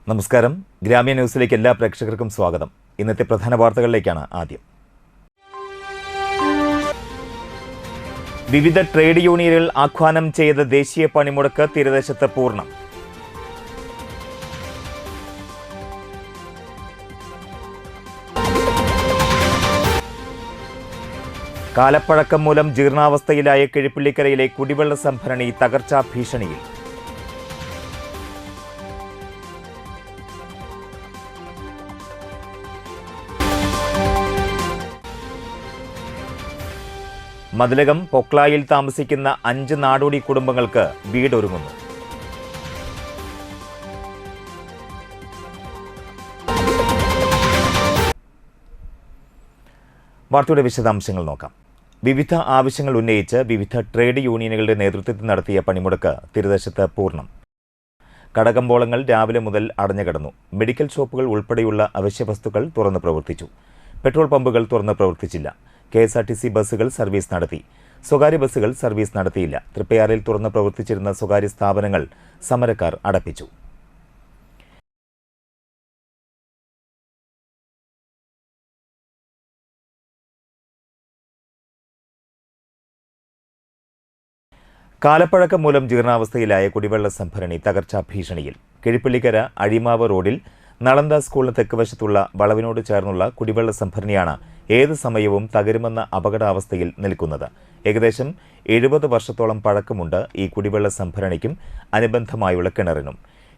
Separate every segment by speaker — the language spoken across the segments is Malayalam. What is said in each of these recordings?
Speaker 1: നമസ്കാരം. ഗ്രാമീണ ന്യൂസിലേക്ക് എല്ലാ പ്രേക്ഷകർക്കും സ്വാഗതം. ഇന്നത്തെ പ്രധാന വാർത്തകളിലേക്കാണ് ആദ്യം. വിവിധ ട്രേഡ് യൂണിയനുകൾ ആഹ്വാനം ചെയ്ത ദേശീയ പണിമുടക്ക് തീരദേശത്ത് പൂർണ്ണം. കാലപ്പഴക്കം മൂലം ജീർണാവസ്ഥയിലായ കിഴിപ്പള്ളിക്കരയിലെ കുടിവെള്ള സംഭരണി തകർച്ചാ ഭീഷണിയിൽ. മതിലകം പൊക്ലായിൽ താമസിക്കുന്ന 5 നാടോടി കുടുംബങ്ങൾക്ക് വീടൊരുങ്ങുന്നു. വാർത്തയുടെ വിശദാംശങ്ങൾ നോക്കാം. വിവിധ ആവശ്യങ്ങൾ ഉന്നയിച്ച് വിവിധ ട്രേഡ് യൂണിയനുകളുടെ നേതൃത്വത്തിൽ നടത്തിയ പണിമുടക്ക് തീരദേശത്ത് പൂർണ്ണം. കടകമ്പോളങ്ങൾ രാവിലെ മുതൽ അടഞ്ഞുകിടന്നു. മെഡിക്കൽ ഷോപ്പുകൾ ഉൾപ്പെടെയുള്ള അവശ്യവസ്തുക്കൾ തുറന്നു പ്രവർത്തിച്ചു. പെട്രോൾ പമ്പുകൾ തുറന്നു പ്രവർത്തിച്ചില്ല. KSRTC ബസ്സുകൾ സർവീസ് നടത്തി. സ്വകാര്യ ബസ്സുകൾ സർവീസ് നടത്തിയില്ല. തൃപ്പയാറിൽ തുറന്ന് പ്രവർത്തിച്ചിരുന്ന സ്വകാര്യ സ്ഥാപനങ്ങൾ സമരക്കാർ അടപ്പിച്ചു. കാലപ്പഴക്കം മൂലം ജീർണാവസ്ഥയിലായ കുടിവെള്ള സംഭരണി തകർച്ചാ ഭീഷണിയിൽ. കിഴിപ്പള്ളിക്കര അഴിമാവ് റോഡിൽ നളന്ദ സ്കൂളിന് തെക്കുവശത്തുള്ള വളവിനോട് ചേർന്നുള്ള കുടിവെള്ള സംഭരണിയാണ് ഏത് സമയവും തകരുമെന്ന അപകടാവസ്ഥയിൽ നിൽക്കുന്നത്. ഏകദേശം 70 വർഷത്തോളം പഴക്കമുണ്ട് ഈ കുടിവെള്ള സംഭരണിക്കും അനുബന്ധമായുള്ള കിണറിനും.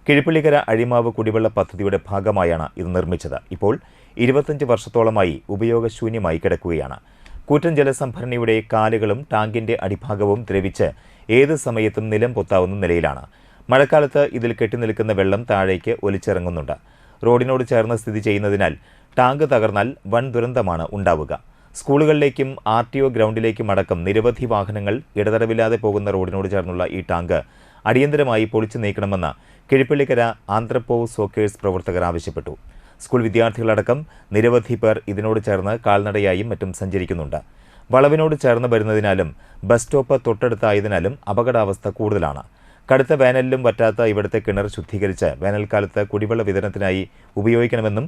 Speaker 1: കിഴിപ്പള്ളിക്കര അഴിമാവ് കുടിവെള്ള പദ്ധതിയുടെ ഭാഗമായാണ് ഇത് നിർമ്മിച്ചത്. ഇപ്പോൾ 25 വർഷത്തോളമായി ഉപയോഗശൂന്യമായി കിടക്കുകയാണ്. കൂറ്റൻ ജലസംഭരണിയുടെ കാലുകളും ടാങ്കിന്റെ അടിഭാഗവും ദ്രവിച്ച് ഏത് സമയത്തും നിലം പൊത്താവുന്ന നിലയിലാണ്. മഴക്കാലത്ത് ഇതിൽ കെട്ടിനിൽക്കുന്ന വെള്ളം താഴേക്ക് ഒലിച്ചിറങ്ങുന്നുണ്ട്. റോഡിനോട് ചേർന്ന് സ്ഥിതി ചെയ്യുന്നതിനാൽ ടാങ്ക് തകർന്നാൽ വൻ ദുരന്തമാണ് ഉണ്ടാവുക. സ്കൂളുകളിലേക്കും RTO ഗ്രൗണ്ടിലേക്കും അടക്കം നിരവധി വാഹനങ്ങൾ ഇടതടവില്ലാതെ പോകുന്ന റോഡിനോട് ചേർന്നുള്ള ഈ ടാങ്ക് അടിയന്തരമായി പൊളിച്ചു നീക്കണമെന്ന് കിഴിപ്പള്ളിക്കര ആന്ത്രപ്പോ സോക്കേഴ്സ് പ്രവർത്തകർ ആവശ്യപ്പെട്ടു. സ്കൂൾ വിദ്യാർത്ഥികളടക്കം നിരവധി പേർ ഇതിനോട് ചേർന്ന് കാൽനടയായും മറ്റും സഞ്ചരിക്കുന്നുണ്ട്. വളവിനോട് ചേർന്ന് വരുന്നതിനാലും ബസ് സ്റ്റോപ്പ് തൊട്ടടുത്തായതിനാലും അപകടാവസ്ഥ കൂടുതലാണ്. കടുത്ത വേനലിലും വറ്റാത്ത ഇവിടുത്തെ കിണർ ശുദ്ധീകരിച്ച് വേനൽക്കാലത്ത് കുടിവെള്ള വിതരണത്തിനായി ഉപയോഗിക്കണമെന്നും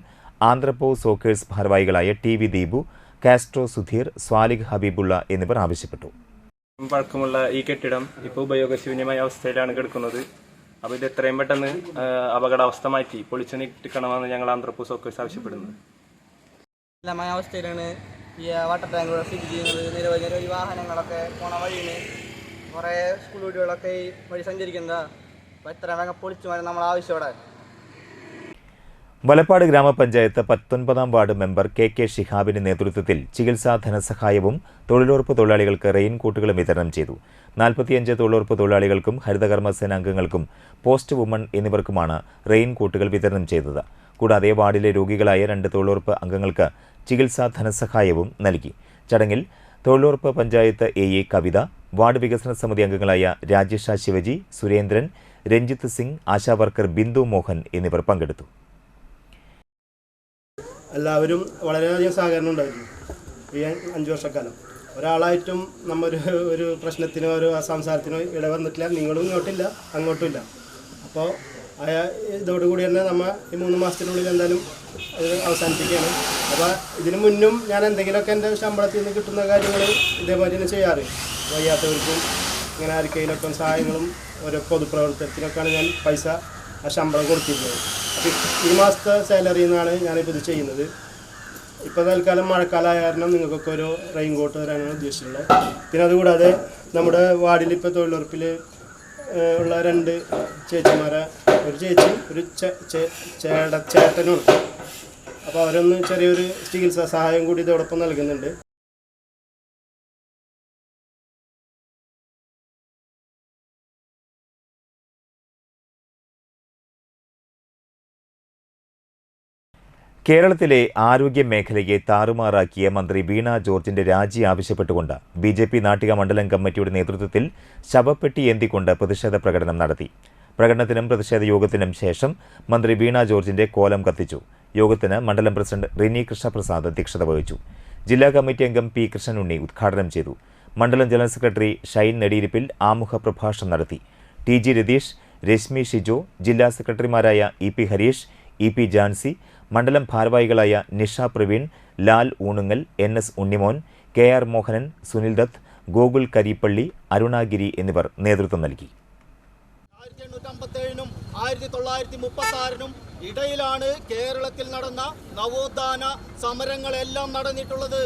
Speaker 1: ആന്ത്രപ്പോ സോക്കേഴ്സ് ഭാരവാഹികളായ TV ദീപു, കാസ്ട്രോ സുധീർ, സ്വാലിഹ് ഹബീബുള്ള എന്നിവർ ആവശ്യപ്പെട്ടു.
Speaker 2: പഴക്കമുള്ള ഈ കെട്ടിടം ഇപ്പോൾ ഉപയോഗശൂന്യമായ അവസ്ഥയിലാണ് കിടക്കുന്നത്. അപ്പോൾ ഇത് എത്രയും പെട്ടെന്ന് അപകടാവസ്ഥ മാറ്റി പൊളിച്ചു നീക്കണമെന്ന് ഞങ്ങൾ ആന്ത്രപ്പോ സോക്കേഴ്സ് ആവശ്യപ്പെടുന്നത്.
Speaker 3: അവസ്ഥയിലാണ് ഈ വാട്ടർ ടാങ്കുകൾ സ്ഥിതി ചെയ്യുന്നത്. നിരവധി വാഹനങ്ങളൊക്കെ പോണ വഴിയിൽ കുറേ സ്കൂൾ കുട്ടികളൊക്കെ ഈ വഴി സഞ്ചരിക്കുന്നത്. അപ്പോൾ എത്ര വേഗം പൊളിച്ചു മാറി നമ്മൾ ആവശ്യപ്പെടാൻ.
Speaker 1: വലപ്പാട് ഗ്രാമപഞ്ചായത്ത് 19-ാം വാർഡ് മെമ്പർ KK ഷിഹാബിന്റെ നേതൃത്വത്തിൽ ചികിത്സാ ധനസഹായവും തൊഴിലുറപ്പ് തൊഴിലാളികൾക്ക് റെയിൻകോട്ടുകളും വിതരണം ചെയ്തു. 45 തൊഴിലുറപ്പ് തൊഴിലാളികൾക്കും ഹരിതകർമ്മസേന അംഗങ്ങൾക്കും പോസ്റ്റ് വുമൺ എന്നിവർക്കുമാണ് റെയിൻകോട്ടുകൾ വിതരണം ചെയ്തത്. കൂടാതെ വാർഡിലെ രോഗികളായ 2 തൊഴിലുറപ്പ് അംഗങ്ങൾക്ക് ചികിത്സാ ധനസഹായവും നൽകി. ചടങ്ങിൽ തൊഴിലുറപ്പ് പഞ്ചായത്ത് AE കവിത, വാർഡ് വികസന സമിതി അംഗങ്ങളായ രാജേഷ ശിവജി, സുരേന്ദ്രൻ, രഞ്ജിത്ത് സിംഗ്, ആശാവർക്കർ ബിന്ദു മോഹൻ എന്നിവർ പങ്കെടുത്തു.
Speaker 4: എല്ലാവരും വളരെയധികം സഹകരണം ഉണ്ടായിരുന്നു ഈ 5 വർഷക്കാലം. ഒരാളായിട്ടും ഒരു പ്രശ്നത്തിനോ ഒരു സംസാരത്തിനോ ഇടവന്നിട്ടില്ല. നിങ്ങളും ഇങ്ങോട്ടില്ല, അങ്ങോട്ടുമില്ല. അപ്പോൾ ഇതോടുകൂടി തന്നെ നമ്മൾ ഈ 3 മാസത്തിനുള്ളിൽ എന്തായാലും അത് അവസാനിപ്പിക്കുകയാണ്. അപ്പോൾ ഇതിനു മുന്നും ഞാൻ എന്തെങ്കിലുമൊക്കെ എൻ്റെ ശമ്പളത്തിൽ നിന്ന് കിട്ടുന്ന കാര്യങ്ങൾ ഇതേപോലെ തന്നെ ചെയ്യാറ്. വയ്യാത്തവർക്കും ഇങ്ങനെ ആർക്കെങ്കിലൊക്കെ സഹായങ്ങളും ഓരോ പൊതുപ്രവർത്തനത്തിനൊക്കെയാണ് ഞാൻ പൈസ ശമ്പളം കൊടുത്തിരുന്നത്. അപ്പോൾ ഈ മാസത്തെ സാലറിയിൽ നിന്നാണ് ഞാനിപ്പോൾ ഇത് ചെയ്യുന്നത്. ഇപ്പോൾ തൽക്കാലം മഴക്കാലമായ കാരണം നിങ്ങൾക്കൊക്കെ ഒരു റെയിൻകോട്ട് തരാനാണ് ഉദ്ദേശിച്ചിട്ടുള്ളത്. പിന്നെ അതുകൂടാതെ നമ്മുടെ വാർഡിൽ ഇപ്പോൾ തൊഴിലുറപ്പിൽ ഉള്ള 2 ചേച്ചിമാരെ, ഒരു ചേച്ചി ഒരു ചേട്ടനുമാണ്. അപ്പോൾ അവരൊന്ന് ചെറിയൊരു ചികിത്സാ സഹായം കൂടി ഇതോടൊപ്പം നൽകുന്നുണ്ട്.
Speaker 1: കേരളത്തിലെ ആരോഗ്യ മേഖലയെ താറുമാറാക്കിയ മന്ത്രി വീണ ജോർജിന്റെ രാജി ആവശ്യപ്പെട്ടുകൊണ്ട് BJP നാട്ടിക മണ്ഡലം കമ്മിറ്റിയുടെ നേതൃത്വത്തിൽ ശവപ്പെട്ടി ഏന്തിക്കൊണ്ട് പ്രതിഷേധ പ്രകടനം നടത്തി. പ്രകടനത്തിനും പ്രതിഷേധ യോഗത്തിനും ശേഷം മന്ത്രി വീണ ജോർജിന്റെ കോലം കത്തിച്ചു. യോഗത്തിന് മണ്ഡലം പ്രസിഡന്റ് റിനി കൃഷ്ണപ്രസാദ് അധ്യക്ഷത വഹിച്ചു. ജില്ലാ കമ്മിറ്റി അംഗം P. കൃഷ്ണനുണ്ണി ഉദ്ഘാടനം ചെയ്തു. മണ്ഡലം ജനറൽ സെക്രട്ടറി ഷൈൻ നെടിയിരിപ്പിൽ ആമുഖ പ്രഭാഷണം നടത്തി. TG രതീഷ്, രശ്മി ഷിജു, ജില്ലാ സെക്രട്ടറിമാരായ E P Harish, E P Jancy, മണ്ഡലം ഭാരവാഹികളായ Nisha Praveen, Lal Oonungal, N S Unnimon, K R Mohanan, Sunil Dutt, Gokul Karippally, Arunagiri എന്നിവർ നേതൃത്വം നൽകി.
Speaker 5: 1857-നും 1936-നും ഇടയിലാണ് കേരളത്തിൽ നടന്ന നവോത്ഥാന സമരങ്ങളെല്ലാം നടന്നിട്ടുള്ളത്.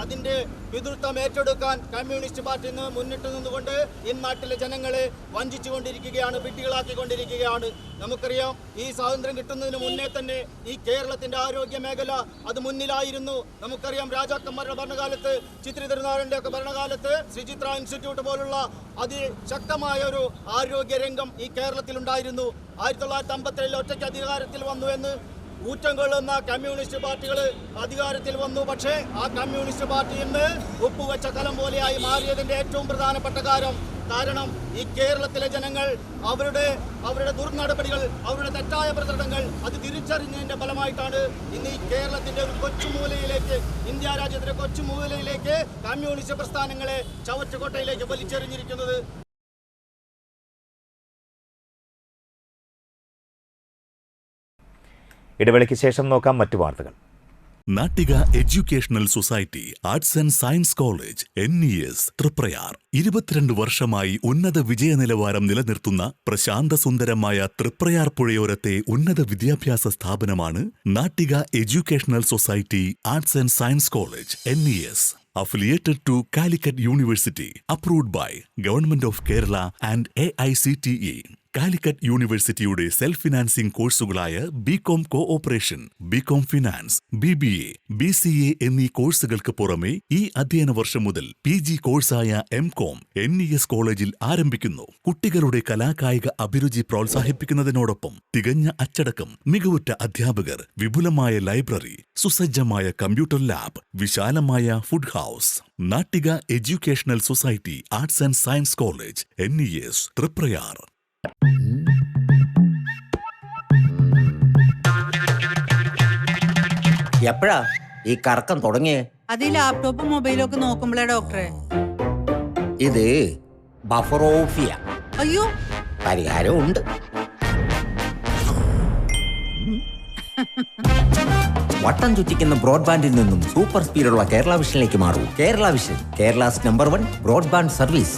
Speaker 5: അതിൻ്റെ പിതൃത്വം ഏറ്റെടുക്കാൻ കമ്മ്യൂണിസ്റ്റ് പാർട്ടി മുന്നിട്ട് നിന്നുകൊണ്ട് ഈ നാട്ടിലെ ജനങ്ങളെ വഞ്ചിച്ചുകൊണ്ടിരിക്കുകയാണ്, വിഡ്ഢികളാക്കിക്കൊണ്ടിരിക്കുകയാണ്. നമുക്കറിയാം, ഈ സ്വാതന്ത്ര്യം കിട്ടുന്നതിന് മുന്നേ തന്നെ ഈ കേരളത്തിൻ്റെ ആരോഗ്യ മേഖല അത് മുന്നിലായിരുന്നു. നമുക്കറിയാം, രാജാക്കന്മാരുടെ ഭരണകാലത്ത്, ചിത്രി തിരുനാളിൻ്റെ ഒക്കെ ഭരണകാലത്ത് ശ്രീചിത്ര ഇൻസ്റ്റിറ്റ്യൂട്ട് പോലുള്ള അതിശക്തമായ ഒരു ആരോഗ്യ രംഗം ഈ കേരളത്തിലുണ്ടായിരുന്നു. 1957 ഒറ്റയ്ക്ക് അധികാരത്തിൽ വന്നു എന്ന് ഊറ്റം കൊള്ളുന്ന കമ്മ്യൂണിസ്റ്റ് പാർട്ടികൾ അധികാരത്തിൽ വന്നു. പക്ഷേ ആ കമ്മ്യൂണിസ്റ്റ് പാർട്ടി ഇന്ന് ഒപ്പുവെച്ച കലം പോലെയായി മാറിയതിൻ്റെ ഏറ്റവും പ്രധാനപ്പെട്ട കാരണം ഈ കേരളത്തിലെ ജനങ്ങൾ അവരുടെ ദുർനടപടികൾ, അവരുടെ തെറ്റായ പ്രചരണങ്ങൾ അത് തിരിച്ചറിഞ്ഞതിൻ്റെ ഫലമായിട്ടാണ് ഇന്ന് ഈ കേരളത്തിൻ്റെ ഒരു കൊച്ചുമൂലയിലേക്ക്, ഇന്ത്യ രാജ്യത്തിൻ്റെ കൊച്ചുമൂലയിലേക്ക് കമ്മ്യൂണിസ്റ്റ് പ്രസ്ഥാനങ്ങളെ ചവറ്റുകൊട്ടയിലേക്ക് വലിച്ചെറിഞ്ഞിരിക്കുന്നത്.
Speaker 1: ഇടവേളയ്ക്ക് ശേഷം നോക്കാം മറ്റു വാർത്തകൾ.
Speaker 6: Nattika educational society arts and science college NES Triprayar 22 വർഷമായി ഉന്നത വിജയ നിലവാരം നിലനിർത്തുന്ന പ്രശാന്തസുന്ദരമായ തൃപ്രയാർ പുഴയോരത്തെ ഉന്നത വിദ്യാഭ്യാസ സ്ഥാപനമാണ് Nattika educational society arts and science college NES. Affiliated to Calicut University, approved by Government of Kerala and AICTE. Calicut യൂണിവേഴ്സിറ്റിയുടെ സെൽഫ് ഫിനാൻസിംഗ് കോഴ്സുകളായ BCom cooperation, BCom finance, BBA, BCA എന്നീ കോഴ്സുകൾക്ക് പുറമെ ഈ അധ്യയന വർഷം മുതൽ PG കോഴ്സായ MCom NES കോളേജിൽ ആരംഭിക്കുന്നു. കുട്ടികളുടെ കലാകായിക അഭിരുചി പ്രോത്സാഹിപ്പിക്കുന്നതിനോടൊപ്പം തികഞ്ഞ അച്ചടക്കം, മികവുറ്റ അധ്യാപകർ, വിപുലമായ ലൈബ്രറി, സുസജ്ജമായ കമ്പ്യൂട്ടർ ലാബ്, വിശാലമായ food house. Nattika educational society arts and science college NES Triprayar.
Speaker 7: എപ്പോഴാ ഈ കറക്കം തുടങ്ങിയേ?
Speaker 8: അത് ഈ ലാപ്ടോപ്പും മൊബൈലും ഒക്കെ നോക്കുമ്പോഴേ ഡോക്ടറെ.
Speaker 7: ഇത് ബഫറോഫിയ.
Speaker 8: അയ്യോ,
Speaker 7: പരിഹാരമുണ്ട്. വട്ടം ചുറ്റിക്കുന്ന ബ്രോഡ്ബാൻഡിൽ നിന്നും സൂപ്പർ സ്പീഡുള്ള കേരള വിഷനിലേക്ക് മാറൂ. Kerala vision, Kerala's number 1 broadband service.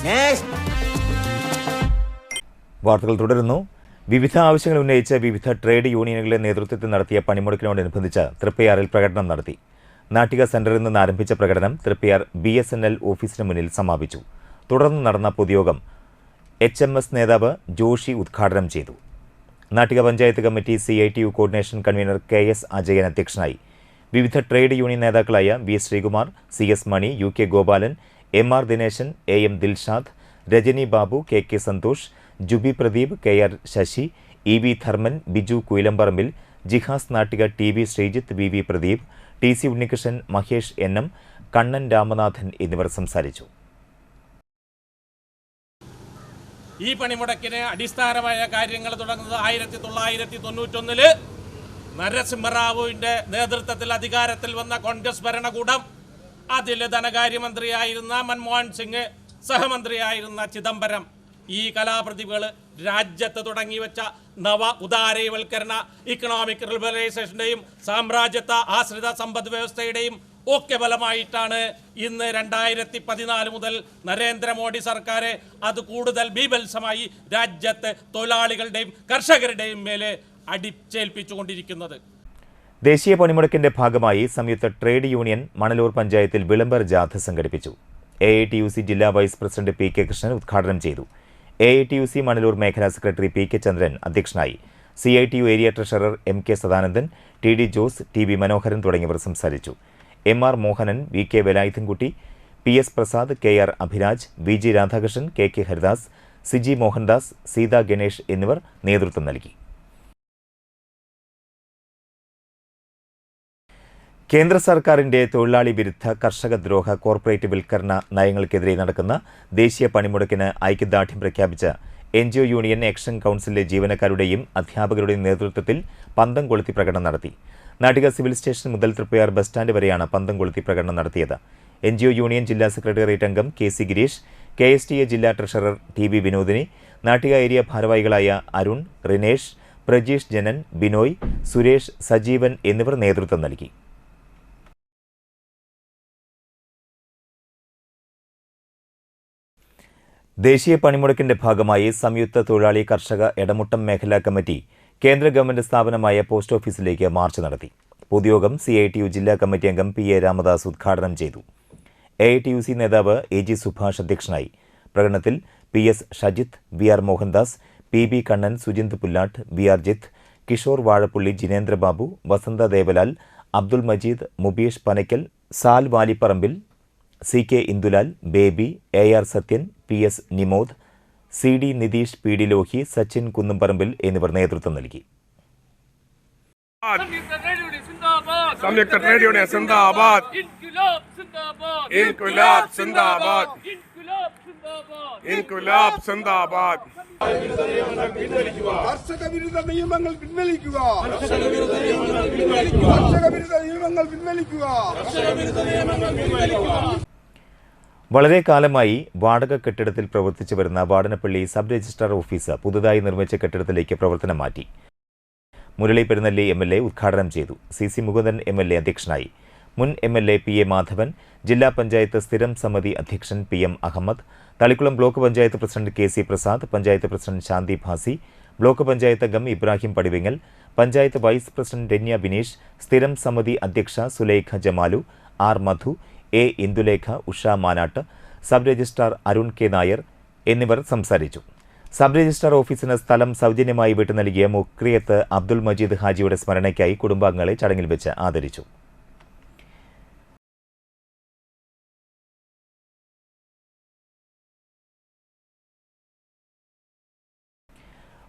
Speaker 1: വാർത്തകൾ തുടരുന്നു. വിവിധ ആവശ്യങ്ങൾ ഉന്നയിച്ച് വിവിധ ട്രേഡ് യൂണിയനുകളുടെ നേതൃത്വത്തിൽ നടത്തിയ പണിമുടക്കിനോടനുബന്ധിച്ച് തൃപ്പയാറിൽ പ്രകടനം നടത്തി. നാട്ടിക സെന്ററിൽ നിന്ന് ആരംഭിച്ച പ്രകടനം തൃപ്പയാർ BSNL ഓഫീസിന് മുന്നിൽ സമാപിച്ചു. തുടർന്ന് നടന്ന പൊതുയോഗം HMS നേതാവ് ജോഷി ഉദ്ഘാടനം ചെയ്തു. Nattika panchayat committee CITU coordination convenor KS Ajayan അധ്യക്ഷനായി. വിവിധ ട്രേഡ് യൂണിയൻ നേതാക്കളായ V Sreekumar, CS Mani, UK Gopalan, MR Dineshan, AM Dilshad, Rajani Babu, KK Santhosh, Jubi Pradeep, KR Sasi, EV Dharman, Biju Kuyilamparambil, Jihas Nattika, TV Sreejith, VV Pradeep, TC Unnikrishnan, Mahesh NM, Kannan Ramanathan എന്നിവർ സംസാരിച്ചു.
Speaker 9: ഈ പണിമുടക്കിന് അടിസ്ഥാനമായ കാര്യങ്ങൾ തുടങ്ങുന്നത് 1991 നരസിംഹറാവുവിൻ്റെ നേതൃത്വത്തിൽ അധികാരത്തിൽ വന്ന കോൺഗ്രസ് ഭരണകൂടം, അതിൽ ധനകാര്യമന്ത്രിയായിരുന്ന മൻമോഹൻ സിംഗ്, സഹമന്ത്രിയായിരുന്ന ചിദംബരം, ഈ കലാപ്രതിഭകൾ രാജ്യത്ത് തുടങ്ങിവെച്ച നവ ഉദാരവൽക്കരണ, ഇക്കണോമിക് ലിബറലൈസേഷൻ്റെയും സാമ്രാജ്യത്വ ആശ്രിത സമ്പദ് വ്യവസ്ഥയുടെയും ഒക്കെ ഫലമായിട്ടാണ് ഇന്ന് 2014 മുതൽ നരേന്ദ്രമോദി സർക്കാർ അത് കൂടുതൽ ബീഭത്സമായി രാജ്യത്ത് തൊഴിലാളികളുടെയും കർഷകരുടെയും മേലെ അടിച്ചേൽപ്പിച്ചുകൊണ്ടിരിക്കുന്നത്.
Speaker 1: ദേശീയ പണിമുടക്കിന്റെ ഭാഗമായി സംയുക്ത ട്രേഡ് യൂണിയൻ മണലൂർ പഞ്ചായത്തിൽ വിളംബര ജാഥ സംഘടിപ്പിച്ചു. AITUC ജില്ലാ വൈസ് പ്രസിഡന്റ് PK കൃഷ്ണൻ ഉദ്ഘാടനം ചെയ്തു. AITUC മണലൂർ മേഖലാ സെക്രട്ടറി PK ചന്ദ്രൻ അധ്യക്ഷനായി. CITU area treasurer MK Sadanandan, TD Jose, TB മനോഹരൻ തുടങ്ങിയവർ സംസാരിച്ചു. MR Mohanan, VK Velayudhankutty, PS Prasad, KR Abhiraj, VG Radhakrishnan, KK Haridas, CG Mohandas, Sita Ganesh എന്നിവർ നേതൃത്വം നൽകി. കേന്ദ്ര സർക്കാരിന്റെ തൊഴിലാളി വിരുദ്ധ കർഷകദ്രോഹ കോർപ്പറേറ്റ് വിൽക്കരണ നയങ്ങൾക്കെതിരെ നടക്കുന്ന ദേശീയ പണിമുടക്കിന് ഐക്യദാർഢ്യം പ്രഖ്യാപിച്ച NGO യൂണിയൻ ആക്ഷൻ കൗൺസിലിലെ ജീവനക്കാരുടെയും അധ്യാപകരുടെയും നേതൃത്വത്തിൽ പന്തം കൊളുത്തി പ്രകടനം നടത്തി. നാട്ടിക സിവിൽ സ്റ്റേഷൻ മുതൽ തൃപ്പയാർ ബസ് സ്റ്റാൻഡ് വരെയാണ് പന്തം കൊളുത്തി പ്രകടനം നടത്തിയത്. NGO യൂണിയൻ ജില്ലാ സെക്രട്ടേറിയറ്റ് അംഗം KC ഗിരീഷ്, KSTA ജില്ലാ treasurer TB Vinodini, Nattika area ഭാരവാഹികളായ അരുൺ, റിനേഷ്, പ്രജീഷ് ജനൻ, ബിനോയ്, സുരേഷ്, സജീവൻ എന്നിവർ നേതൃത്വം നൽകി. ദേശീയ പണിമുടക്കിന്റെ ഭാഗമായി സംയുക്ത തൊഴിലാളി കർഷക എടമുട്ടം മേഖലാ കമ്മിറ്റി കേന്ദ്ര ഗവൺമെന്റ് സ്ഥാപനമായ പോസ്റ്റ് ഓഫീസിലേക്ക് മാർച്ച് നടത്തി. പൊതുയോഗം CITU ജില്ലാ കമ്മിറ്റി അംഗം PA രാമദാസ് ഉദ്ഘാടനം ചെയ്തു. AITUC നേതാവ് AG സുഭാഷ് അധ്യക്ഷനായി. പ്രകടനത്തിൽ PS Shajith, VR Mohandas, PB Kannan, Sujinth Pullatt, VR Jith, Kishore Vazhappully, Jinendrababu, Vasantha Devalal, Abdul Majeed, Mubeesh Panakkal, Sal Valipparambil, CK Indulal, Baby, AR Sathyan, PS Nimod, CD Nitheesh, PD Lohi, Sachin Kunnumparambil എന്നിവർ നേതൃത്വം നൽകി.
Speaker 10: സംയുക്ത ട്രേഡ് യൂണിയൻ സിന്ദാബാദ്, ഇൻകുലാബ് സിന്ദാബാദ്, ഇൻകുലാബ് സിന്ദാബാദ്. കർഷക വിരുദ്ധ നിയമങ്ങൾ പിൻവലിക്കുക, കർഷക വിരുദ്ധ നിയമങ്ങൾ പിൻവലിക്കുക.
Speaker 1: വളരെ കാലമായി വാടക കെട്ടിടത്തിൽ പ്രവർത്തിച്ചു വരുന്ന വാടനപ്പള്ളി സബ് രജിസ്ട്രാർ ഓഫീസ് പുതുതായി നിർമ്മിച്ച കെട്ടിടത്തിലേക്ക് പ്രവർത്തനം മാറ്റി. മുരളി പെരുന്നല്ലി MLA ഉദ്ഘാടനം ചെയ്തു. CC മുകുന്ദൻ MLA അധ്യക്ഷനായി. മുൻ MLA PA മാധവൻ, ജില്ലാ പഞ്ചായത്ത് സ്ഥിരം സമിതി അധ്യക്ഷൻ PM Ahammed, Thalikkulam block panchayat president KC Prasad, panchayat president Shanthi Bhasi, block panchayat അംഗം ഇബ്രാഹിം പടിവിങ്ങൽ, പഞ്ചായത്ത് വൈസ് പ്രസിഡന്റ് രന്യ ബിനീഷ്, സ്ഥിരം സമിതി അധ്യക്ഷ Sulaikha Jamalu, R Madhu, A Indulekha, Usha Manatt, sub registrar Arun K Nair എന്നിവർ സംസാരിച്ചു. സബ് രജിസ്ട്രാർ ഓഫീസിന് സ്ഥലം സൗജന്യമായി വിട്ടു നൽകിയ മുക്രിയത്ത് അബ്ദുൾ മജീദ് ഹാജിയുടെ സ്മരണയ്ക്കായി കുടുംബാംഗങ്ങളെ ചടങ്ങിൽ വെച്ച് ആദരിച്ചു.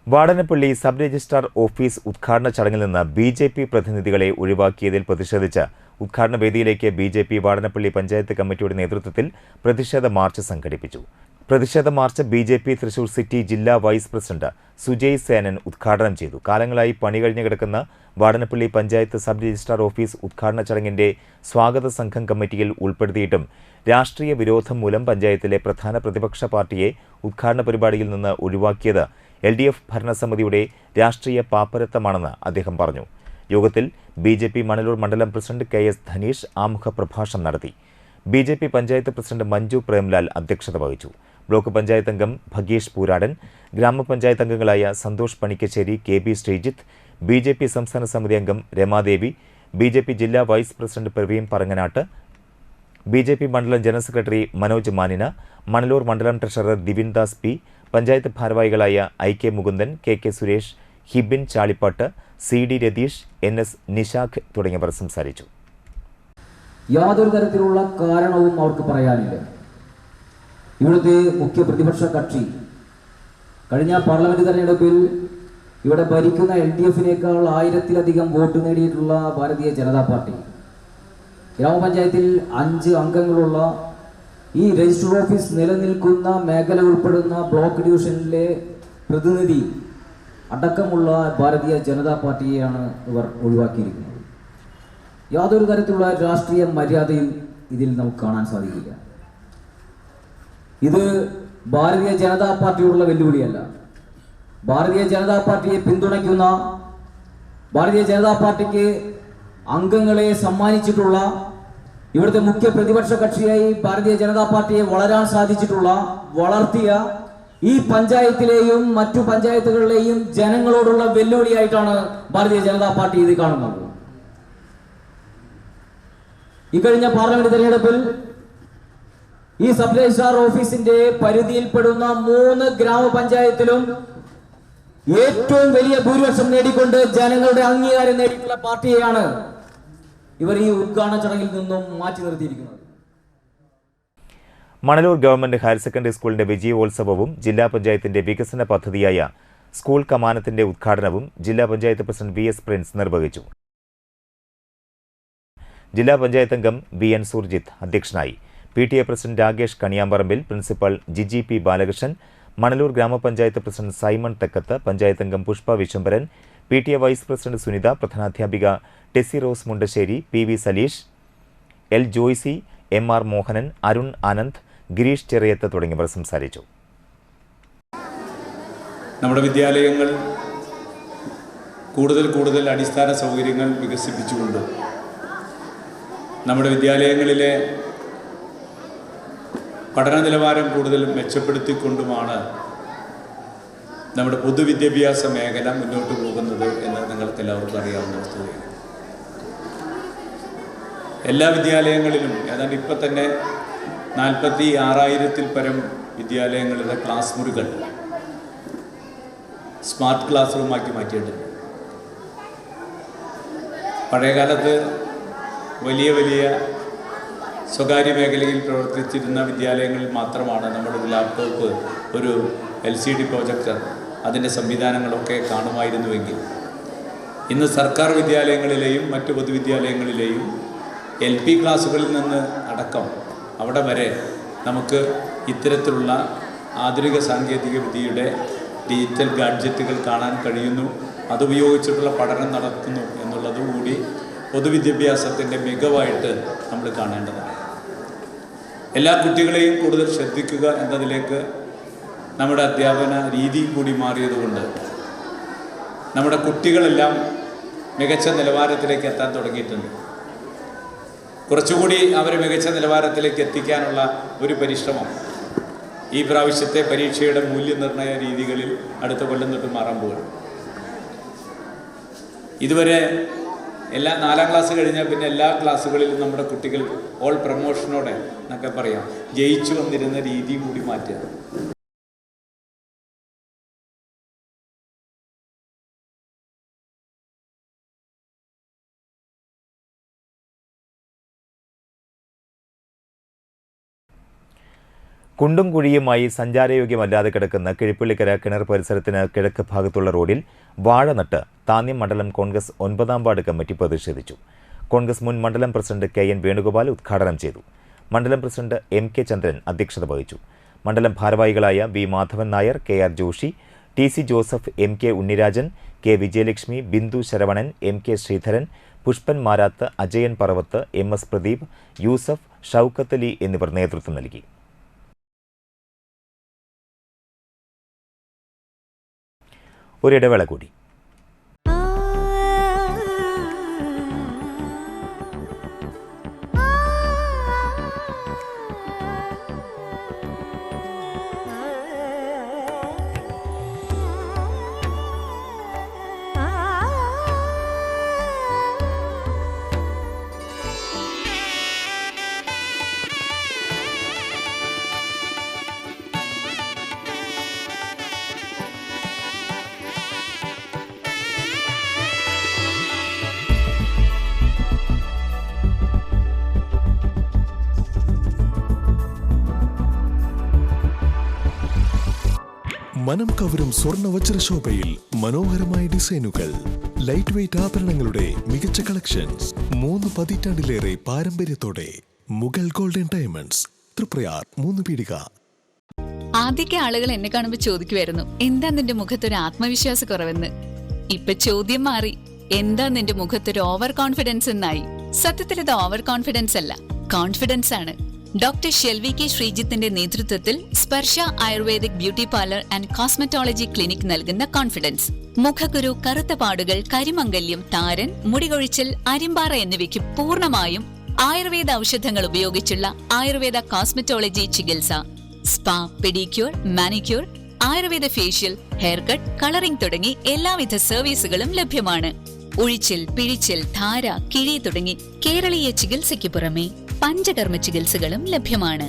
Speaker 1: വാടനപ്പള്ളി സബ് രജിസ്ട്രാർ ഓഫീസ് ഉദ്ഘാടന ചടങ്ങിൽ നിന്ന് BJP പ്രതിനിധികളെ ഒഴിവാക്കിയതിൽ പ്രതിഷേധിച്ച് ഉദ്ഘാടന വേദിയിലേക്ക് BJP വാടനപ്പള്ളി പഞ്ചായത്ത് കമ്മിറ്റിയുടെ നേതൃത്വത്തിൽ പ്രതിഷേധ മാർച്ച് സംഘടിപ്പിച്ചു. പ്രതിഷേധ മാർച്ച് BJP തൃശൂർ സിറ്റി ജില്ലാ വൈസ് പ്രസിഡന്റ് സുജയ് സേനൻ ഉദ്ഘാടനം ചെയ്തു. കാലങ്ങളായി പണി കഴിഞ്ഞു കിടക്കുന്ന Vadanappally panchayat sub registrar office ഉദ്ഘാടന ചടങ്ങിന്റെ സ്വാഗത സംഘം കമ്മിറ്റിയിൽ ഉൾപ്പെടുത്തിയിട്ടും രാഷ്ട്രീയ വിരോധം മൂലം പഞ്ചായത്തിലെ പ്രധാന പ്രതിപക്ഷ പാർട്ടിയെ ഉദ്ഘാടന പരിപാടിയിൽ നിന്ന് ഒഴിവാക്കിയത് LDF ഭരണസമിതിയുടെ രാഷ്ട്രീയ പാപ്പരത്തമാണെന്ന് അദ്ദേഹം പറഞ്ഞു. യോഗത്തിൽ BJP മണലൂർ മണ്ഡലം പ്രസിഡന്റ് KS ധനീഷ് ആമുഖ പ്രഭാഷണം നടത്തി. BJP പഞ്ചായത്ത് പ്രസിഡന്റ് മഞ്ജു പ്രേംലാൽ അധ്യക്ഷത വഹിച്ചു. ബ്ലോക്ക് പഞ്ചായത്ത് അംഗം ഭഗീഷ് പൂരാടൻ, ഗ്രാമപഞ്ചായത്ത് അംഗങ്ങളായ സന്തോഷ് പണിക്കശ്ശേരി, KB ശ്രീജിത്ത്, BJP സംസ്ഥാന സമിതി അംഗം രമാദേവി, BJP ജില്ലാ vice president Praveen Paranganattu, BJP മണ്ഡലം ജനറൽ സെക്രട്ടറി മനോജ് മാനിന, മണലൂർ മണ്ഡലം ട്രഷറർ ദിവിൻദാസ് P, പഞ്ചായത്ത് ഭാരവാഹികളായ IK Mukundan, KK Suresh, ഹിബിൻ Chalippattu, CD Ratheesh, NS Nishank തുടങ്ങിയവർ സംസാരിച്ചു.
Speaker 11: യാതൊരു തരത്തിലുള്ള കാരണവും അവർക്ക് പറയാനില്ല. ഇവിടുത്തെ മുഖ്യ പ്രതിപക്ഷ കക്ഷി കഴിഞ്ഞ പാർലമെന്റ് തെരഞ്ഞെടുപ്പിൽ ഇവിടെ ഭരിക്കുന്ന LDFനേക്കാൾ 1000-ലധികം വോട്ട് നേടിയിട്ടുള്ള ഭാരതീയ ജനതാ പാർട്ടി ഗ്രാമപഞ്ചായത്തിൽ 5 അംഗങ്ങളുള്ള ഈ രജിസ്റ്റർ ഓഫീസ് നിലനിൽക്കുന്ന മേഖല ഉൾപ്പെടുന്ന ബ്ലോക്ക് ഡിവിഷനിലെ പ്രതിനിധി അടക്കമുള്ള ഭാരതീയ ജനതാ പാർട്ടിയെയാണ് ഇവർ ഒഴിവാക്കിയിരിക്കുന്നത്. യാതൊരു തരത്തിലുള്ള രാഷ്ട്രീയ മര്യാദയും ഇതിൽ നമുക്ക് കാണാൻ സാധിക്കില്ല. ഇത് ഭാരതീയ ജനതാ പാർട്ടിയോടുള്ള വെല്ലുവിളിയല്ല. ഭാരതീയ ജനതാ പാർട്ടിയെ പിന്തുണയ്ക്കുന്ന, ഭാരതീയ ജനതാ പാർട്ടിക്ക് അംഗങ്ങളെ സമ്മാനിച്ചിട്ടുള്ള, ഇവിടുത്തെ മുഖ്യ പ്രതിപക്ഷ കക്ഷിയായി ഭാരതീയ ജനതാ പാർട്ടിയെ വളരാൻ സാധിച്ചിട്ടുള്ള, വളർത്തിയ ഈ പഞ്ചായത്തിലെയും മറ്റു പഞ്ചായത്തുകളിലെയും ജനങ്ങളോടുള്ള വെല്ലുവിളിയായിട്ടാണ് ഭാരതീയ ജനതാ പാർട്ടി ഇത് കാണുന്നത്. ഇക്കഴിഞ്ഞ പാർലമെന്റ് തെരഞ്ഞെടുപ്പിൽ ഈ സബ് രജിസ്ട്രാർ ഓഫീസിന്റെ പരിധിയിൽപ്പെടുന്ന 3 ഗ്രാമപഞ്ചായത്തിലും ഏറ്റവും വലിയ ഭൂരിപക്ഷം നേടിക്കൊണ്ട് ജനങ്ങളുടെ അംഗീകാരം നേടിയിട്ടുള്ള പാർട്ടിയെയാണ് ഇവർ ഈ ഉദ്ഘാടന ചടങ്ങിൽ നിന്നും മാറ്റി നിർത്തിയിരിക്കുന്നത്.
Speaker 1: മണലൂർ ഗവൺമെന്റ് ഹയർ സെക്കൻഡറി സ്കൂളിന്റെ വിജയോത്സവവും ജില്ലാ പഞ്ചായത്തിന്റെ വികസന പദ്ധതിയായ സ്കൂൾ കമാനത്തിന്റെ ഉദ്ഘാടനവും ജില്ലാ പഞ്ചായത്ത് പ്രസിഡന്റ് VS പ്രിൻസ് നിർവഹിച്ചു. ജില്ലാ പഞ്ചായത്ത് അംഗം BN സുർജിത്ത് അധ്യക്ഷനായി. PTA president Rakesh Kaniyamparambil, principal Jiji P Balakrishnan, Manalur ഗ്രാമപഞ്ചായത്ത് പ്രസിഡന്റ് സൈമൺ തെക്കത്ത്, പഞ്ചായത്ത് അംഗം Pushpa Viswambharan, PTA vice president Sunitha, പ്രധാനാധ്യാപിക Tessy Rose Mundassery, PV Saleesh, L Joycy, MR Mohanan, Arun Anand, Gireesh Cheriyath തുടങ്ങിയവർ സംസാരിച്ചു.
Speaker 12: നമ്മുടെ വിദ്യാലയങ്ങൾ കൂടുതൽ അടിസ്ഥാന സൗകര്യങ്ങൾ വികസിപ്പിച്ചുകൊണ്ട് നമ്മുടെ വിദ്യാലയങ്ങളിലെ പഠന നിലവാരം കൂടുതൽ മെച്ചപ്പെടുത്തിക്കൊണ്ടുമാണ് നമ്മുടെ പൊതുവിദ്യാഭ്യാസ മേഖല മുന്നോട്ട് പോകുന്നത് എന്ന് നിങ്ങൾക്ക് എല്ലാവർക്കും അറിയാവുന്ന വസ്തുതയാണ്. എല്ലാ വിദ്യാലയങ്ങളിലും ഏതാണ്ട് ഇപ്പം തന്നെ 46,000-ൽ പരം വിദ്യാലയങ്ങളിലെ ക്ലാസ് മുറികൾ സ്മാർട്ട് ക്ലാസ് റൂമാക്കി മാറ്റിയിട്ടുണ്ട്. പഴയകാലത്ത് വലിയ സ്വകാര്യ മേഖലയിൽ പ്രവർത്തിച്ചിരുന്ന വിദ്യാലയങ്ങളിൽ മാത്രമാണ് നമ്മളൊരു ലാപ്ടോപ്പ്, ഒരു LCD പ്രൊജക്ടർ, അതിൻ്റെ സംവിധാനങ്ങളൊക്കെ കാണുമായിരുന്നുവെങ്കിൽ ഇന്ന് സർക്കാർ വിദ്യാലയങ്ങളിലെയും മറ്റു പൊതുവിദ്യാലയങ്ങളിലെയും LP ക്ലാസ്സുകളിൽ നിന്ന് അടക്കം അവിടെ വരെ നമുക്ക് ഇത്തരത്തിലുള്ള ആധുനിക സാങ്കേതിക വിദ്യയുടെ ഡിജിറ്റൽ ഗാഡ്ജറ്റുകൾ കാണാൻ കഴിയുന്നു. അതുപയോഗിച്ചിട്ടുള്ള പഠനം നടത്തുന്നു എന്നുള്ളതുകൂടി പൊതുവിദ്യാഭ്യാസത്തിൻ്റെ മികവായിട്ട് നമ്മൾ കാണേണ്ടതാണ്. എല്ലാ കുട്ടികളെയും കൂടുതൽ ശ്രദ്ധിക്കുക എന്നതിലേക്ക് നമ്മുടെ അധ്യാപന രീതി കൂടി മാറിയതുകൊണ്ട് നമ്മുടെ കുട്ടികളെല്ലാം മികച്ച നിലവാരത്തിലേക്ക് എത്താൻ തുടങ്ങിയിട്ടുണ്ട്. കുറച്ചുകൂടി അവരെ മികച്ച നിലവാരത്തിലേക്ക് എത്തിക്കാനുള്ള ഒരു പരിശ്രമം ഈ പ്രാവശ്യത്തെ പരീക്ഷയുടെ മൂല്യനിർണ്ണയ രീതികളിൽ അടുത്ത കൊല്ലം തൊട്ട് മാറാൻ പോകുന്നു. ഇതുവരെ എല്ലാ 4ാം ക്ലാസ് കഴിഞ്ഞാൽ പിന്നെ എല്ലാ ക്ലാസ്സുകളിലും നമ്മുടെ കുട്ടികൾ ഓൾ പ്രമോഷനോടെ എന്നൊക്കെ പറയാം ജയിച്ചു വന്നിരുന്ന രീതി കൂടി മാറ്റുക.
Speaker 1: കുണ്ടും കുഴിയുമായി സഞ്ചാരയോഗ്യമല്ലാതെ കിടക്കുന്ന കിഴിപ്പള്ളിക്കര കിണർ പരിസരത്തിന് കിഴക്ക് ഭാഗത്തുള്ള റോഡിൽ വാഴ നട്ട് താന്യം മണ്ഡലം കോൺഗ്രസ് 9ാം വാർഡ് കമ്മിറ്റി പ്രതിഷേധിച്ചു. കോൺഗ്രസ് മുൻ മണ്ഡലം പ്രസിഡന്റ് KN വേണുഗോപാൽ ഉദ്ഘാടനം ചെയ്തു. മണ്ഡലം പ്രസിഡന്റ് MK ചന്ദ്രൻ അധ്യക്ഷത വഹിച്ചു. മണ്ഡലം ഭാരവാഹികളായ V Madhavan Nair, KR Joshi, TC Joseph, MK Unnirajan, K Vijayalakshmi, Bindu Saravanan, MK Sreedharan, Pushpan Marath, Ajayan Paravath, MS Pradeep, Yusuf, Shoukath Ali എന്നിവർ നേതൃത്വം നൽകി. ഒരിടവേള കൂടി.
Speaker 6: മനം കവരും സ്വർണ്ണ വജ്രശോഭയിൽ മനോഹരമായ ഡിസൈനുകൾ, ലൈറ്റ് വെയ്റ്റ് ആഭരണങ്ങളുടെ മികച്ച കളക്ഷൻസ്, 3 പതിറ്റാണ്ടിലേറെ പാരമ്പര്യത്തോടെ മുഗൾ ഗോൾഡൻ ഡയമണ്ട്സ്, തൃപ്രയാർ 3 പീടിക.
Speaker 13: ആദ്യമൊക്കെ ആളുകൾ എന്നെ കാണുമ്പോൾ ചോദിക്കുമായിരുന്നു, എന്താ നിന്റെ മുഖത്തൊരു ആത്മവിശ്വാസ കുറവെന്ന്. ഇപ്പൊ ചോദ്യം മാറി, എന്താ നിന്റെ മുഖത്തൊരു ഓവർ കോൺഫിഡൻസ് എന്നായി. സത്യത്തിൽ ഇത് ഓവർ കോൺഫിഡൻസ് അല്ല, കോൺഫിഡൻസ് ആണ്. ഡോക്ടർ ഷെൽവി കെ ശ്രീജിത്തിന്റെ നേതൃത്വത്തിൽ Sparsha ayurvedic beauty parlour and cosmetology clinic നൽകുന്ന കോൺഫിഡൻസ്. മുഖക്കുരു, കറുത്ത പാടുകൾ, കരിമംഗല്യം, താരൻ, മുടികൊഴിച്ചിൽ, അരിമ്പാറ എന്നിവയ്ക്ക് പൂർണ്ണമായും ആയുർവേദ ഔഷധങ്ങൾ ഉപയോഗിച്ചുള്ള ആയുർവേദ കോസ്മെറ്റോളജി ചികിത്സ. Spa, pedicure, manicure, Ayurveda facial, hair cut, colouring തുടങ്ങി എല്ലാവിധ സർവീസുകളും ലഭ്യമാണ്. ഉഴിച്ചിൽ, പിഴിച്ചിൽ, ധാര, കിഴി തുടങ്ങി കേരളീയ ചികിത്സയ്ക്ക് പുറമെ പഞ്ചകർമ്മ ചികിത്സകളും ലഭ്യമാണ്.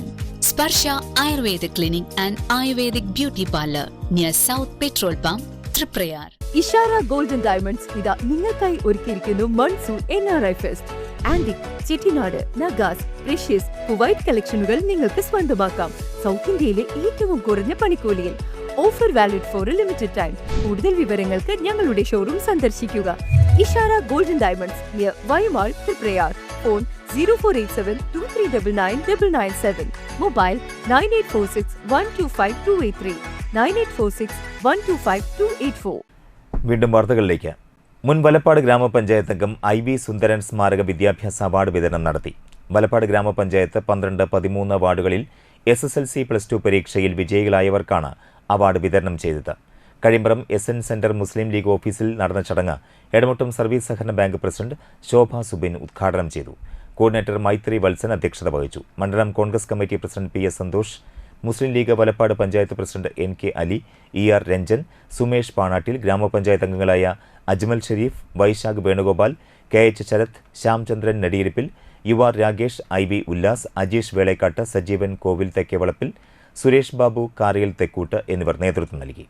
Speaker 13: Sparsha ayurveda clinic and ayurvedic beauty parlour near south petrol pump, Triprayar.
Speaker 14: Ishara golden diamonds ഇതാ നിങ്ങൾക്കായി ഒരുക്കിയിരിക്കുന്നു monsoon NRI fest. Antique, Chettinad, Nagas, precious, Kuwait കളക്ഷനുകൾ നിങ്ങൾക്ക് സ്വന്തമാക്കാം. സൗത്ത് ഇന്ത്യയിലെ ഏറ്റവും കുറഞ്ഞ പണിക്കൂലിയിൽ. Offer valid for a limited time. കൂടുതൽ വിവരങ്ങൾക്ക് ഞങ്ങളുടെ ഷോറൂം സന്ദർശിക്കുക. Ishara golden diamonds near Y Mall, Triprayar. Phone 0487239997. Mobile 9846125283, 9846125284.
Speaker 1: വീണ്ടും വാർത്തകളിലേക്ക്. മുൻ വലപ്പാട് ഗ്രാമപഞ്ചായത്ത് അംഗം IB സുന്ദരൻ സ്മാരക വിദ്യാഭ്യാസ അവാർഡ് വിതരണം നടത്തി. വലപ്പാട് ഗ്രാമപഞ്ചായത്ത് 12, 13 വാർഡുകളിൽ SSLC+2 പരീക്ഷയിൽ വിജയികളായവർക്കാണ് അവാർഡ് വിതരണം ചെയ്തത്. കഴിമ്പ്രം SN സെന്റർ മുസ്ലിം ലീഗ് ഓഫീസിൽ നടന്ന ചടങ്ങ് എടമുട്ടം സർവീസ് സഹകരണ ബാങ്ക് പ്രസിഡന്റ് ശോഭ സുബിൻ ഉദ്ഘാടനം ചെയ്തു. കോർഡിനേറ്റർ മൈത്രി വത്സൻ അധ്യക്ഷത വഹിച്ചു. മണ്ഡലം Congress committee president PS Santhosh, Muslim League Valappad panchayat president NK Ali, ER Ranjan, Sumesh Panattil, ഗ്രാമപഞ്ചായത്ത് അംഗങ്ങളായ Ajmal Sharif, Vaishakh Venugopal, KH Sarath, Shyamchandran നെടിയിരിപ്പിൽ, UR Ragesh, IB Ullas, Ajeesh Velekkat, Sajeevan കോവിൽ തെക്കേവളപ്പിൽ, സുരേഷ് ബാബു കാറിയൽ തെക്കൂട്ട് എന്നിവർ നേതൃത്വം നൽകി.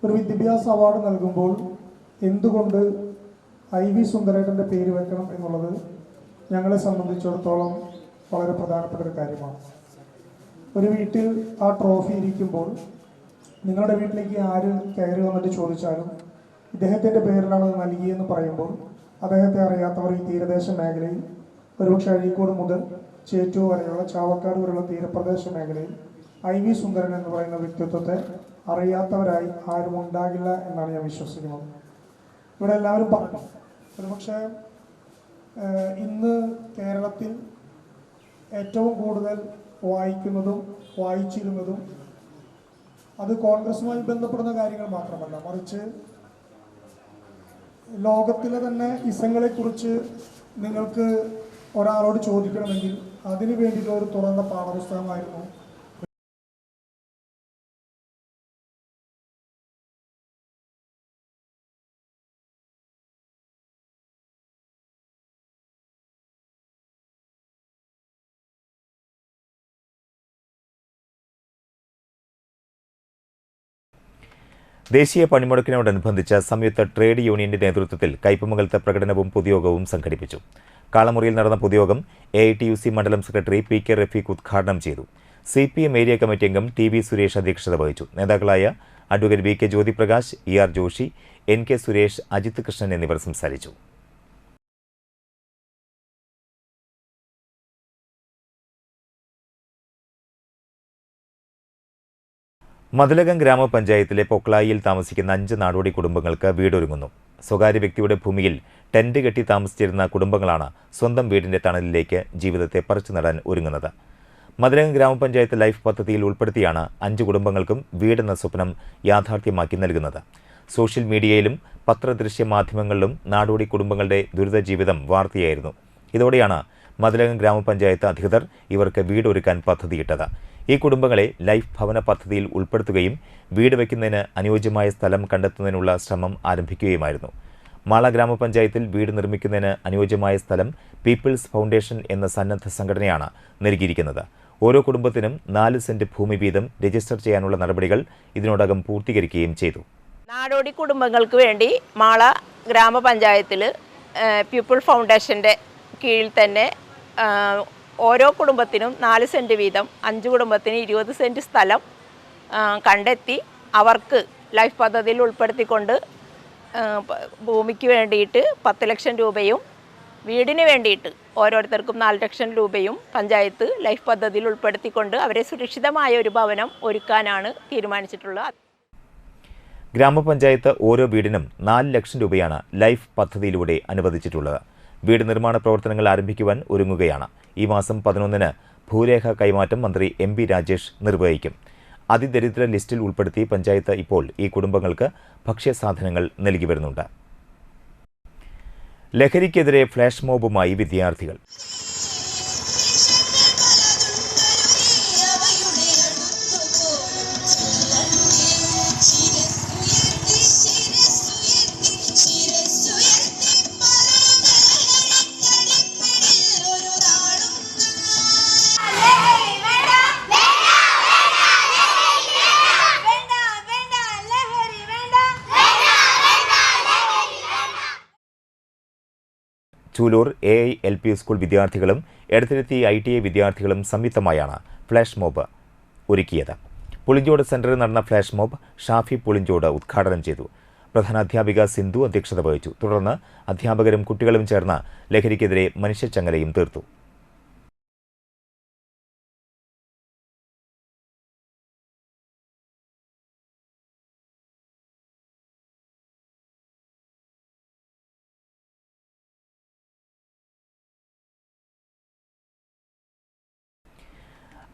Speaker 15: ഒരു വിദ്യാഭ്യാസ അവാർഡ് നൽകുമ്പോൾ എന്തുകൊണ്ട് IV സുന്ദരേട്ടൻ്റെ പേര് വെക്കണം എന്നുള്ളത് ഞങ്ങളെ സംബന്ധിച്ചിടത്തോളം വളരെ പ്രധാനപ്പെട്ട ഒരു കാര്യമാണ്. ഒരു വീട്ടിൽ ആ ട്രോഫി ഇരിക്കുമ്പോൾ നിങ്ങളുടെ വീട്ടിലേക്ക് ആര് കയറി വന്നിട്ട് ചോദിച്ചാലും ഇദ്ദേഹത്തിൻ്റെ പേരിലാണ് നൽകിയെന്ന് പറയുമ്പോൾ അദ്ദേഹത്തെ അറിയാത്തവർ ഈ തീരദേശ മേഖലയിൽ, ഒരുപക്ഷെ അഴീക്കോട് മുതൽ ചേറ്റൂർ വരെയുള്ള ചാവക്കാട് വരെയുള്ള തീരപ്രദേശ മേഖലയിൽ IV സുന്ദരൻ എന്ന് പറയുന്ന വ്യക്തിത്വത്തെ അറിയാത്തവരായി ആരും ഉണ്ടാകില്ല എന്നാണ് ഞാൻ വിശ്വസിക്കുന്നത്. ഇവിടെ എല്ലാവരും പറഞ്ഞു, ഒരുപക്ഷെ ഇന്ന് കേരളത്തിൽ ഏറ്റവും കൂടുതൽ വായിക്കുന്നതും വായിച്ചിരുന്നതും അത് കോൺഗ്രസുമായി ബന്ധപ്പെടുന്ന കാര്യങ്ങൾ മാത്രമല്ല, മറിച്ച് ലോകത്തിലെ തന്നെ ഇസങ്ങളെക്കുറിച്ച് നിങ്ങൾക്ക് ഒരാളോട് ചോദിക്കണമെങ്കിൽ അതിനു വേണ്ടിയിട്ടുള്ള ഒരു തുറന്ന പാഠപുസ്തകമായിരുന്നു.
Speaker 1: ദേശീയ പണിമുടക്കിനോടനുബന്ധിച്ച് സംയുക്ത ട്രേഡ് യൂണിയന്റെ നേതൃത്വത്തിൽ കയ്പമംഗലത്ത് പ്രകടനവും പൊതുയോഗവും സംഘടിപ്പിച്ചു. കാളമുറിയിൽ നടന്ന പൊതുയോഗം AITUC മണ്ഡലം സെക്രട്ടറി PK റഫീഖ് ഉദ്ഘാടനം ചെയ്തു. CPM ഏരിയ കമ്മിറ്റി അംഗം TV സുരേഷ് അധ്യക്ഷത വഹിച്ചു. നേതാക്കളായ advocate VK Jyothiprakash, ER Joshi, NK Suresh, Ajith Krishnan എന്നിവർ സംസാരിച്ചു. മതിലകം ഗ്രാമപഞ്ചായത്തിലെ പൊക്ലായിയിൽ താമസിക്കുന്ന 5 നാടോടി കുടുംബങ്ങൾക്ക് വീടൊരുങ്ങുന്നു. സ്വകാര്യ വ്യക്തിയുടെ ഭൂമിയിൽ ടെന്റ് കെട്ടി താമസിച്ചിരുന്ന കുടുംബങ്ങളാണ് സ്വന്തം വീടിന്റെ തണലിലേക്ക് ജീവിതത്തെ പറിച്ചു നടാൻ ഒരുങ്ങുന്നത്. മതിലകം ഗ്രാമപഞ്ചായത്ത് ലൈഫ് പദ്ധതിയിൽ ഉൾപ്പെടുത്തിയാണ് 5 കുടുംബങ്ങൾക്കും വീടെന്ന സ്വപ്നം യാഥാർത്ഥ്യമാക്കി നൽകുന്നത്. സോഷ്യൽ മീഡിയയിലും പത്രദൃശ്യ മാധ്യമങ്ങളിലും നാടോടി കുടുംബങ്ങളുടെ ദുരിത ജീവിതം വാർത്തയായിരുന്നു. ഇതോടെയാണ് മതിലകം ഗ്രാമപഞ്ചായത്ത് അധികൃതർ ഇവർക്ക് വീടൊരുക്കാൻ പദ്ധതിയിട്ടത്. ഈ കുടുംബങ്ങളെ ലൈഫ് ഭവന പദ്ധതിയിൽ ഉൾപ്പെടുത്തുകയും വീട് വയ്ക്കുന്നതിന് അനുയോജ്യമായ സ്ഥലം കണ്ടെത്തുന്നതിനുള്ള ശ്രമം ആരംഭിക്കുകയുമായിരുന്നു. മാള ഗ്രാമപഞ്ചായത്തിൽ വീട് നിർമ്മിക്കുന്നതിന് അനുയോജ്യമായ സ്ഥലം പീപ്പിൾസ് ഫൗണ്ടേഷൻ എന്ന സന്നദ്ധ സംഘടനയാണ് നൽകിയിരിക്കുന്നത്. ഓരോ കുടുംബത്തിനും 4 സെന്റ് ഭൂമി വീതം രജിസ്റ്റർ ചെയ്യാനുള്ള നടപടികൾ ഇതിനോടകം പൂർത്തീകരിക്കുകയും ചെയ്തു.
Speaker 16: നാടോടി കുടുംബങ്ങൾക്ക് വേണ്ടി മാള ഗ്രാമപഞ്ചായത്തിൽ പീപ്പിൾ ഫൗണ്ടേഷൻ്റെ കീഴിൽ തന്നെ ഓരോ കുടുംബത്തിനും 4 സെൻറ്റ് വീതം 5 കുടുംബത്തിന് 20 സെൻറ്റ് സ്ഥലം കണ്ടെത്തി അവർക്ക് ലൈഫ് പദ്ധതിയിൽ ഉൾപ്പെടുത്തിക്കൊണ്ട് ഭൂമിക്ക് വേണ്ടിയിട്ട് 10 ലക്ഷം രൂപയും വീടിന് വേണ്ടിയിട്ട് ഓരോരുത്തർക്കും 4 ലക്ഷം രൂപയും പഞ്ചായത്ത് ലൈഫ് പദ്ധതിയിൽ ഉൾപ്പെടുത്തിക്കൊണ്ട് അവരെ സുരക്ഷിതമായ ഒരു ഭവനം ഒരുക്കാനാണ് തീരുമാനിച്ചിട്ടുള്ളത്.
Speaker 1: ഗ്രാമപഞ്ചായത്ത് ഓരോ വീടിനും 4 ലക്ഷം രൂപയാണ് ലൈഫ് പദ്ധതിയിലൂടെ അനുവദിച്ചിട്ടുള്ളത്. വീട് നിർമ്മാണ പ്രവർത്തനങ്ങൾ ആരംഭിക്കുവാൻ ഒരുങ്ങുകയാണ്. ഈ മാസം 11-ന് ഭൂരേഖ കൈമാറ്റം മന്ത്രി MP രാജേഷ് നിർവഹിക്കും. അതിദരിദ്ര ലിസ്റ്റിൽ ഉൾപ്പെടുത്തി പഞ്ചായത്ത് ഇപ്പോൾ ഈ കുടുംബങ്ങൾക്ക് ഭക്ഷ്യസാധനങ്ങൾ നൽകി വരുന്നുണ്ട്. ലഹരിക്കെതിരെ ഫ്ലാഷ് മോബുമായി വിദ്യാർത്ഥികൾ. ചൂലൂർ AILP സ്കൂൾ വിദ്യാർത്ഥികളും എടത്തിരുത്തി ITI വിദ്യാർത്ഥികളും സംയുക്തമായാണ് ഫ്ലാഷ് മോബ് ഒരുക്കിയത്. പുളിഞ്ചോട് സെന്ററിൽ നടന്ന ഫ്ലാഷ് മോബ് ഷാഫി പുളിഞ്ചോട് ഉദ്ഘാടനം ചെയ്തു. പ്രധാനാധ്യാപിക സിന്ധു അധ്യക്ഷത വഹിച്ചു. തുടർന്ന് അധ്യാപകരും കുട്ടികളും ചേർന്ന് ലഹരിക്കെതിരെ മനുഷ്യച്ചങ്ങലയും തീർത്തു.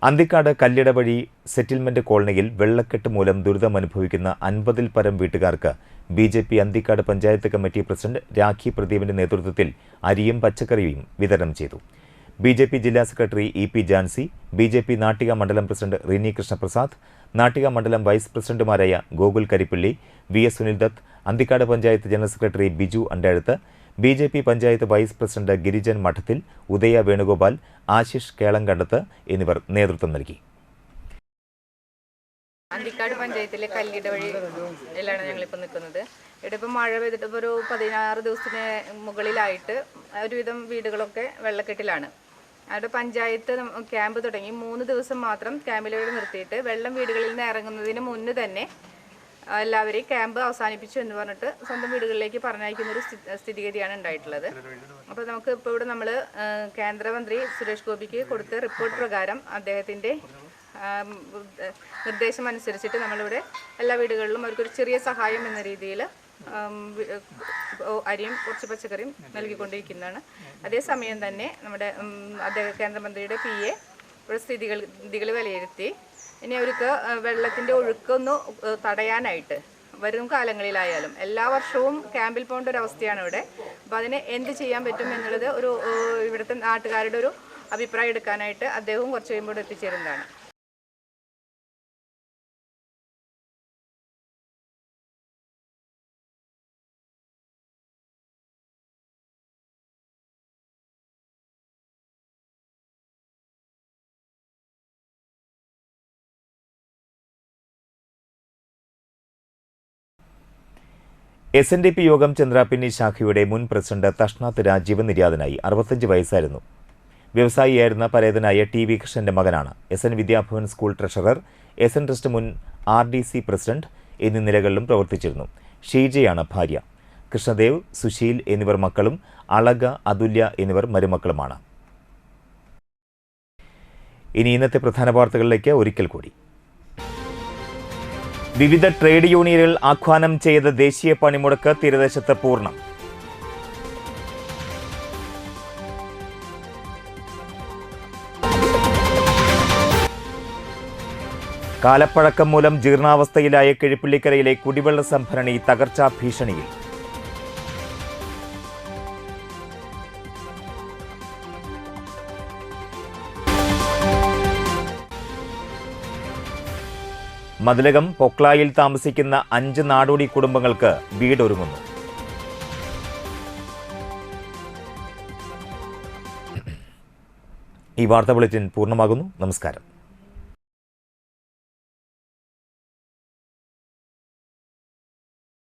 Speaker 1: അന്തിക്കാട് കല്ലിട വഴി സെറ്റിൽമെന്റ് കോളനിയിൽ വെള്ളക്കെട്ട് മൂലം ദുരിതമനുഭവിക്കുന്ന 50-ൽ പരം വീട്ടുകാർക്ക് BJP Anthikkad panchayat committee president Rakhi പ്രദീപിന്റെ നേതൃത്വത്തിൽ അരിയും പച്ചക്കറിയും വിതരണം ചെയ്തു. BJP ജില്ലാ secretary EP Jancy, BJP Nattika മണ്ഡലം പ്രസിഡന്റ് റിനി കൃഷ്ണപ്രസാദ്, നാട്ടിക മണ്ഡലം വൈസ് പ്രസിഡന്റുമാരായ Gokul Karippally, VS Sunildutt, Anthikkad panchayat general secretary Biju Andazhuth, BJP panchayat vice president Girijan Madathil, Udaya Venugopal, Ashish കേളങ്കണ്ടത്ത് എന്നിവർ നേതൃത്വം നൽകി.
Speaker 17: അന്തിക്കാട് പഞ്ചായത്തിലെ കല്ലിട വഴിയിലാണ് ഞങ്ങളിപ്പോൾ നിൽക്കുന്നത്. ഇവിടെ ഇപ്പോൾ മഴ പെയ്തിട്ട് ഇപ്പോൾ ഒരു 16 ദിവസത്തിന് മുകളിലായിട്ട് ഒരുവിധം വീടുകളൊക്കെ വെള്ളക്കെട്ടിലാണ്. അവിടെ പഞ്ചായത്ത് ക്യാമ്പ് തുടങ്ങി 3 ദിവസം മാത്രം ക്യാമ്പിലൂടെ നിർത്തിയിട്ട് വെള്ളം വീടുകളിൽ നിന്ന് ഇറങ്ങുന്നതിന് മുന്നേ തന്നെ എല്ലാവരെയും ക്യാമ്പ് അവസാനിപ്പിച്ചു എന്ന് പറഞ്ഞിട്ട് സ്വന്തം വീടുകളിലേക്ക് പറഞ്ഞയക്കുന്നൊരു സ്ഥിതിഗതിയാണ് ഉണ്ടായിട്ടുള്ളത്. അപ്പോൾ നമുക്ക് ഇപ്പോൾ ഇവിടെ നമ്മൾ കേന്ദ്രമന്ത്രി സുരേഷ് ഗോപിക്ക് കൊടുത്ത റിപ്പോർട്ട് പ്രകാരം അദ്ദേഹത്തിൻ്റെ നിർദ്ദേശം അനുസരിച്ചിട്ട് നമ്മളിവിടെ എല്ലാ വീടുകളിലും അവർക്കൊരു ചെറിയ സഹായം എന്ന രീതിയിൽ അരിയും കുറച്ച് പച്ചക്കറിയും നൽകിക്കൊണ്ടിരിക്കുന്നതാണ്. അതേസമയം തന്നെ നമ്മുടെ കേന്ദ്രമന്ത്രിയുടെ PA ഇവിടെ സ്ഥിതികൾ വിലയിരുത്തി ഇനി അവർക്ക് വെള്ളത്തിൻ്റെ ഒഴുക്കൊന്ന് തടയാനായിട്ട് വരും കാലങ്ങളിലായാലും എല്ലാ വർഷവും ക്യാമ്പിൽ പോകേണ്ട ഒരു അവസ്ഥയാണ് ഇവിടെ. അപ്പോൾ അതിന് എന്ത് ചെയ്യാൻ പറ്റും എന്നുള്ളത് ഇവിടുത്തെ നാട്ടുകാരുടെ ഒരു അഭിപ്രായം എടുക്കാനായിട്ട് അദ്ദേഹവും കുറച്ച് കഴിയുമ്പോൾ എത്തിച്ചേരുന്നതാണ്.
Speaker 1: SNDP യോഗം ചന്ദ്രാപിന്നി ശാഖയുടെ മുൻ പ്രസിഡന്റ് തഷ്നാത്ത് രാജീവ് നിര്യാതനായി. 65 വയസ്സായിരുന്നു. വ്യവസായിയായിരുന്ന പരേതനായ TV കൃഷ്ണന്റെ മകനാണ്. SN Vidyabhavan school treasurer, SN trust മുൻ RDC പ്രസിഡന്റ് എന്നീ നിലകളിലും പ്രവർത്തിച്ചിരുന്നു. ഷീജയാണ് ഭാര്യ. കൃഷ്ണദേവ്, സുശീൽ എന്നിവർ മക്കളും അളക, അതുല്യ എന്നിവർ മരുമക്കളുമാണ്. ഇനി ഇന്നത്തെ പ്രധാന വാർത്തകളിലേക്ക് ഒരിക്കൽ കൂടി. വിവിധ ട്രേഡ് യൂണിയനുകൾ ആഹ്വാനം ചെയ്ത ദേശീയ പണിമുടക്ക് തീരദേശത്ത് പൂർണ്ണം. കാലപ്പഴക്കം മൂലം ജീർണാവസ്ഥയിലായ കിഴിപ്പള്ളിക്കരയിലെ കുടിവെള്ള സംഭരണി തകർച്ചാ ഭീഷണിയിൽ. മതിലകം പൊക്ലായിൽ താമസിക്കുന്ന 5 നാടോടി കുടുംബങ്ങൾക്ക് വീടൊരുങ്ങുന്നു. ഈ വാർത്താ ബുള്ളറ്റിൻ പൂർണ്ണമാകുന്നു. നമസ്കാരം.